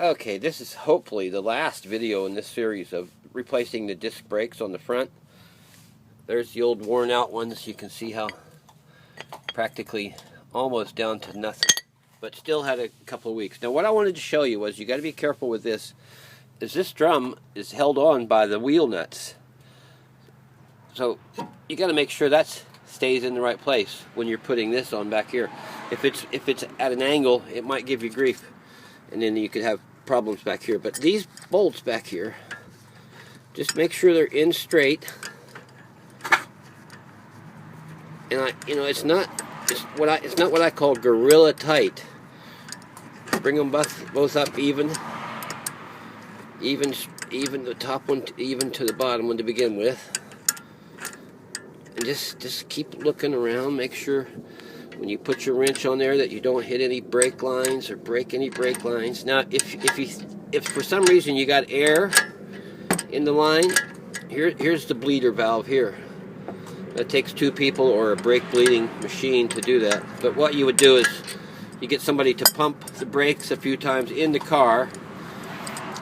Okay, this is hopefully the last video in this series of replacing the disc brakes on the front. There's the old worn out ones. You can see how practically almost down to nothing, but still had a couple of weeks. Now what I wanted to show you was you got to be careful with this, is this drum is held on by the wheel nuts. So you got to make sure that stays in the right place when you're putting this on back here. If it's at an angle, it might give you grief, and then you could have problems back here. But these bolts back here, just make sure they're in straight. And it's not what I call gorilla tight. Bring them both up even the top one even to the bottom one to begin with. And just keep looking around. Make sure when you put your wrench on there that you don't hit any brake lines or break any brake lines. Now, if for some reason you got air in the line, here's the bleeder valve here. It takes two people or a brake bleeding machine to do that. But what you would do is you get somebody to pump the brakes a few times in the car,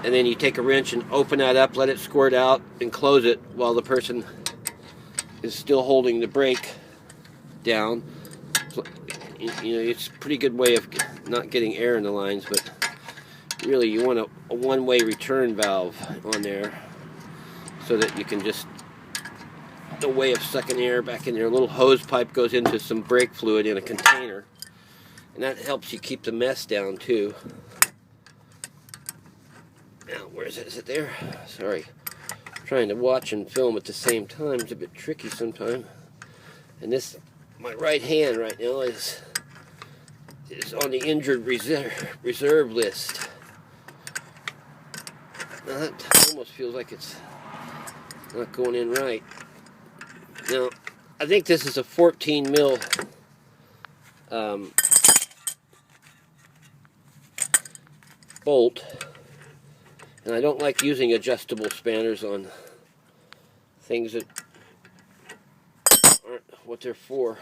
and then you take a wrench and open that up, let it squirt out, and close it while the person is still holding the brake down. So, it's a pretty good way of not getting air in the lines, but really you want a one-way return valve on there so that you can just the way of sucking air back in there. A little hose pipe goes into some brake fluid in a container, and that helps you keep the mess down too. Now, where is it? Is it there? Sorry. Trying to watch and film at the same time is a bit tricky sometimes. And this, my right hand right now is on the injured reserve list. Now that almost feels like it's not going in right. Now, I think this is a 14 mil bolt, and I don't like using adjustable spanners on things that aren't what they're for.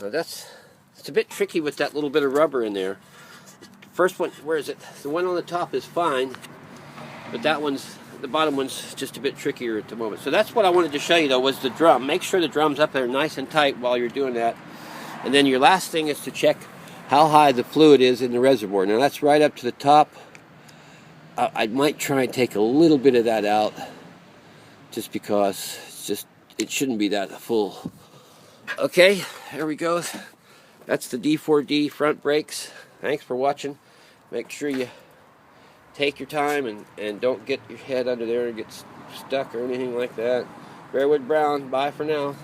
Now it's a bit tricky with that little bit of rubber in there. First one, where is it? The one on the top is fine, but the bottom one's just a bit trickier at the moment. So that's what I wanted to show you though, was the drum. Make sure the drum's up there nice and tight while you're doing that. And then your last thing is to check how high the fluid is in the reservoir. Now that's right up to the top. I might try and take a little bit of that out just because it shouldn't be that full. Okay, there we go. That's the d4d front brakes. Thanks for watching. Make sure you take your time and don't get your head under there and get stuck or anything like that. Bearwood Brown, bye for now.